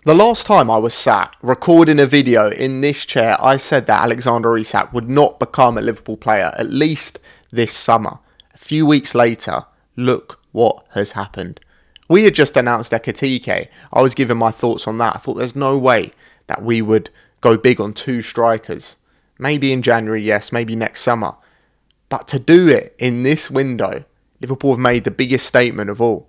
The last time I was sat recording a video in this chair, I said that Alexander Isak would not become a Liverpool player, at least this summer. A few weeks later, look what has happened. We had just announced Ekitike. I was giving my thoughts on that. I thought there's no way that we would go big on two strikers. Maybe in January, yes, maybe next summer. But to do it in this window, Liverpool have made the biggest statement of all.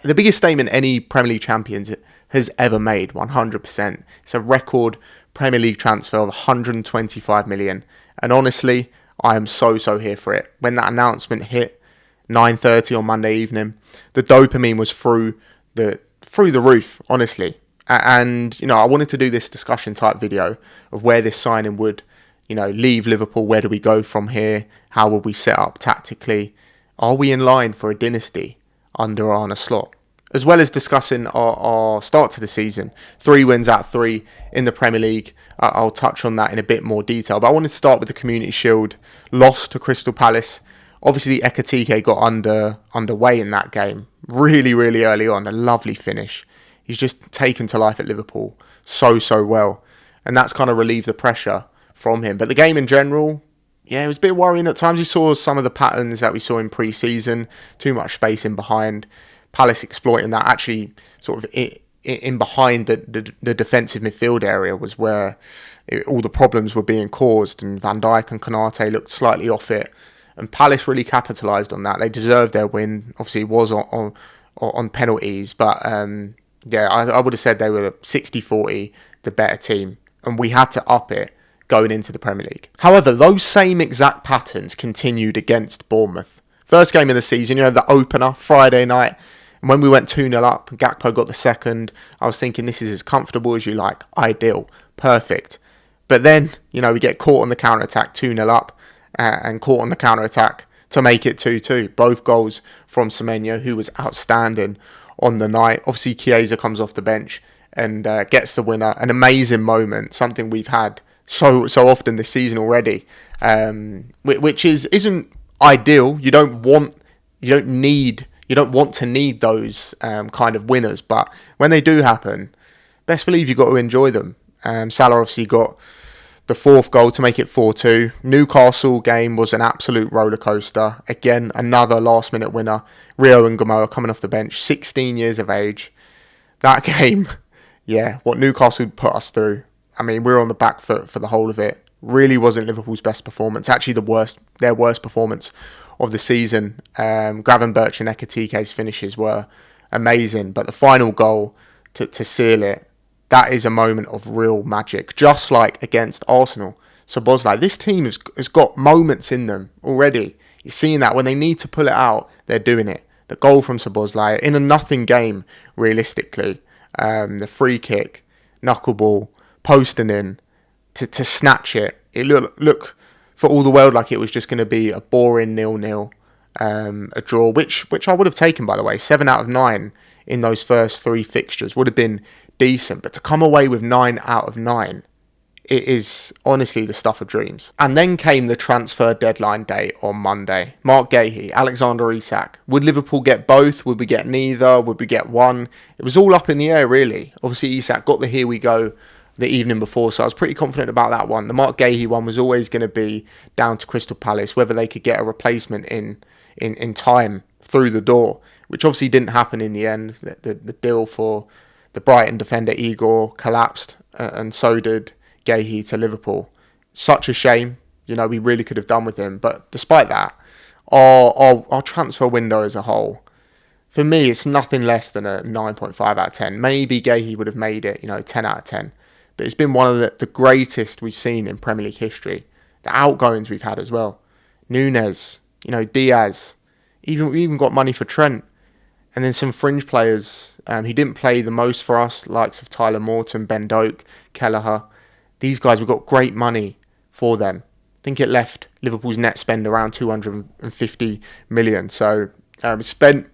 The biggest statement any Premier League champions has ever made, 100%. It's a record Premier League transfer of 125 million. And honestly, I am so here for it. When that announcement hit, 9:30 on Monday evening, the dopamine was through the roof, honestly. And, I wanted to do this discussion type video of where this signing would, leave Liverpool. Where do we go from here? How will we set up tactically? Are we in line for a dynasty under Arne Slot? As well as discussing our start to the season. 3 wins out of 3 in the Premier League. I'll touch on that in a bit more detail. But I wanted to start with the Community Shield loss to Crystal Palace. Obviously, Ekitike got underway in that game really early on. A lovely finish. He's just taken to life at Liverpool so well. And that's kind of relieved the pressure from him. But the game in general, it was a bit worrying at times. You saw some of the patterns that we saw in pre-season. Too much space in behind. Palace exploiting that. Actually, sort of in behind the defensive midfield area was where all the problems were being caused. And Van Dijk and Konate looked slightly off it. And Palace really capitalised on that. They deserved their win. Obviously, it was on penalties. But, I would have said they were 60-40, the better team. And we had to up it going into the Premier League. However, those same exact patterns continued against Bournemouth. First game of the season, the opener, Friday night. And when we went 2-0 up, Gakpo got the second. I was thinking, this is as comfortable as you like. Ideal. Perfect. But then, we get caught on the counter-attack, 2-0 up. And caught on the counter-attack to make it 2-2. Both goals from Semenyo, who was outstanding on the night. Obviously, Chiesa comes off the bench and gets the winner. An amazing moment, something we've had so often this season already, which isn't ideal. You don't want to need those kind of winners, but when they do happen, best believe you've got to enjoy them. Salah obviously got the 4th goal to make it 4-2. Newcastle game was an absolute roller coaster. Again, another last minute winner. Rio and Gamoa coming off the bench, 16 years of age. That game, what Newcastle put us through. I mean, we were on the back foot for the whole of it. Really wasn't Liverpool's best performance. Actually, their worst performance of the season. Gravenberch and Ekitike's finishes were amazing, but the final goal to seal it, that is a moment of real magic. Just like against Arsenal. Szoboszlai, this team has got moments in them already. You're seeing that when they need to pull it out, they're doing it. The goal from Szoboszlai in a nothing game, realistically. The free kick, knuckleball, posting in to snatch it. It look for all the world like it was just going to be a boring 0-0, a draw, which I would have taken, by the way. 7 out of 9 in those first 3 fixtures would have been decent, but to come away with 9 out of 9, it is honestly the stuff of dreams. And then came the transfer deadline day on Monday. Mark Guéhi, Alexander Isak. Would Liverpool get both? Would we get neither? Would we get one? It was all up in the air, really. Obviously, Isak got the here we go the evening before, so I was pretty confident about that one. The Mark Guéhi one was always going to be down to Crystal Palace, whether they could get a replacement in time through the door, which obviously didn't happen in the end. The deal for the Brighton defender Igor collapsed, and so did Guéhi to Liverpool. Such a shame. We really could have done with him. But despite that, our transfer window as a whole, for me, it's nothing less than a 9.5 out of 10. Maybe Guéhi would have made it, 10 out of 10. But it's been one of the greatest we've seen in Premier League history. The outgoings we've had as well. Núñez, Diaz. We even got money for Trent. And then some fringe players who didn't play the most for us, likes of Tyler Morton, Ben Doak, Kelleher. These guys, we got great money for them. I think it left Liverpool's net spend around 250 million. So spent,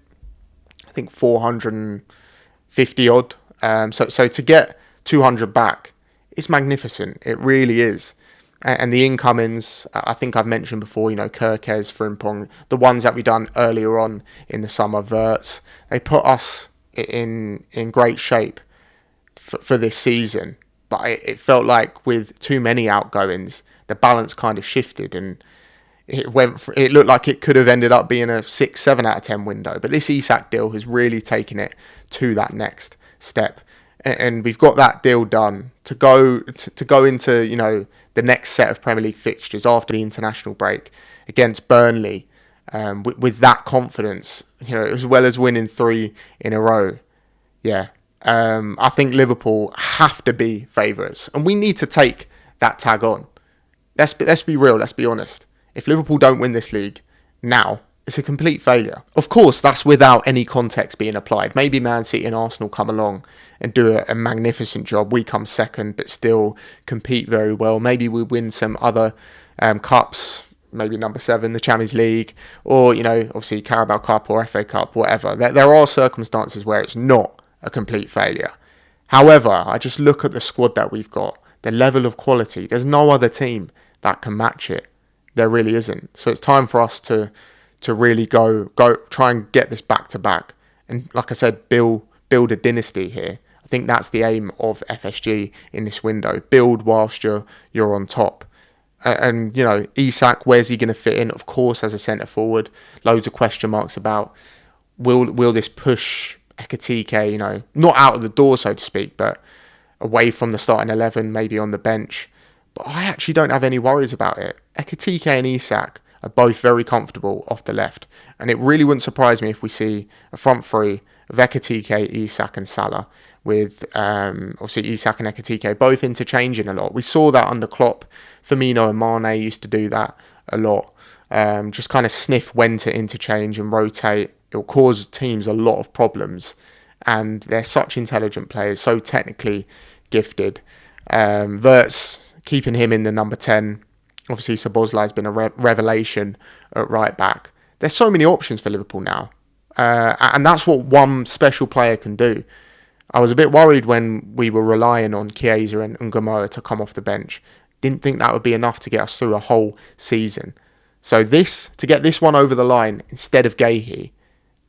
I think, 450 odd. So to get 200 back, it's magnificent. It really is. And the incomings, I think I've mentioned before, Kirkes, Frimpong, the ones that we done earlier on in the summer, Verts, they put us in great shape for this season. But it felt like with too many outgoings, the balance kind of shifted, and it looked like it could have ended up being a 6, 7 out of 10 window. But this Isak deal has really taken it to that next step. And we've got that deal done to go into, you know, the next set of Premier League fixtures after the international break against Burnley, with that confidence, you know, as well as winning 3 in a row. Yeah, I think Liverpool have to be favourites, and we need to take that tag on. Let's be real. Let's be honest. If Liverpool don't win this league now, it's a complete failure. Of course, that's without any context being applied. Maybe Man City and Arsenal come along and do a magnificent job. We come second, but still compete very well. Maybe we win some other cups, maybe number 7, the Champions League, or, you know, obviously Carabao Cup or FA Cup, whatever. There are circumstances where it's not a complete failure. However, I just look at the squad that we've got, the level of quality. There's no other team that can match it. There really isn't. So it's time for us to really go try and get this back to back. And like I said, build a dynasty here. I think that's the aim of FSG in this window. Build whilst you're on top. And, you know, Isak, where's he going to fit in? Of course, as a centre forward, loads of question marks about will this push Ekitike, you know, not out of the door, so to speak, but away from the starting 11, maybe on the bench. But I actually don't have any worries about it. Ekitike and Isak are both very comfortable off the left. And it really wouldn't surprise me if we see a front three of Ekitike, Isak and Salah, with obviously Isak and Ekitike both interchanging a lot. We saw that under Klopp. Firmino and Mane used to do that a lot. Just kind of sniff when to interchange and rotate. It'll cause teams a lot of problems. And they're such intelligent players, so technically gifted. Wirtz, keeping him in the number 10. Obviously, Szoboszlai has been a revelation at right back. There's so many options for Liverpool now. And that's what one special player can do. I was a bit worried when we were relying on Chiesa and Gamoa to come off the bench. Didn't think that would be enough to get us through a whole season. So to get this one over the line instead of Guehi,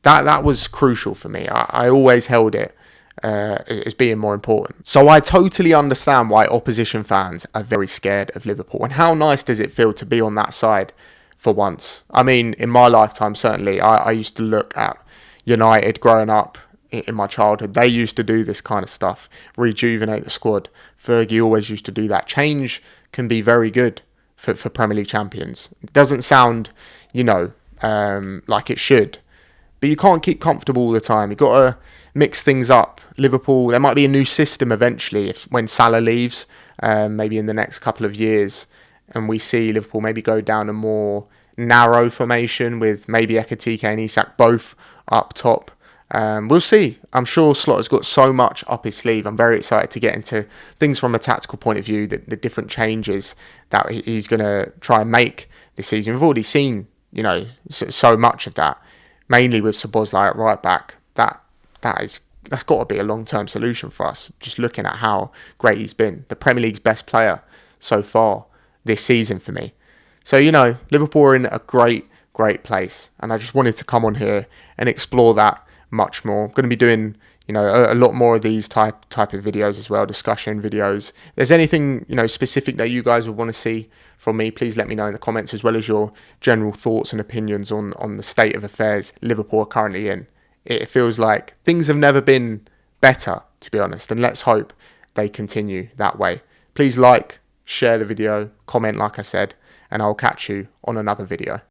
that was crucial for me. I always held it as being more important. So I totally understand why opposition fans are very scared of Liverpool. And how nice does it feel to be on that side for once? I mean, in my lifetime, certainly, I used to look at United growing up in my childhood. They used to do this kind of stuff, rejuvenate the squad. Fergie always used to do that. Change can be very good for Premier League champions. It doesn't sound, like it should. But you can't keep comfortable all the time. You've got to mix things up. Liverpool, there might be a new system eventually when Salah leaves, maybe in the next couple of years, and we see Liverpool maybe go down a more narrow formation with maybe Ekitike and Isak both up top. We'll see. I'm sure Slotter's got so much up his sleeve. I'm very excited to get into things from a tactical point of view, the different changes that he's going to try and make this season. We've already seen, so much of that, mainly with Szoboszlai at right back. That's got to be a long-term solution for us, just looking at how great he's been. The Premier League's best player so far this season for me. So, Liverpool are in a great place. And I just wanted to come on here and explore that much more. I'm going to be doing, a lot more of these type of videos as well, discussion videos. If there's anything, specific that you guys would want to see from me, please let me know in the comments, as well as your general thoughts and opinions on the state of affairs Liverpool are currently in. It feels like things have never been better, to be honest, and let's hope they continue that way. Please like, share the video, comment like I said, and I'll catch you on another video.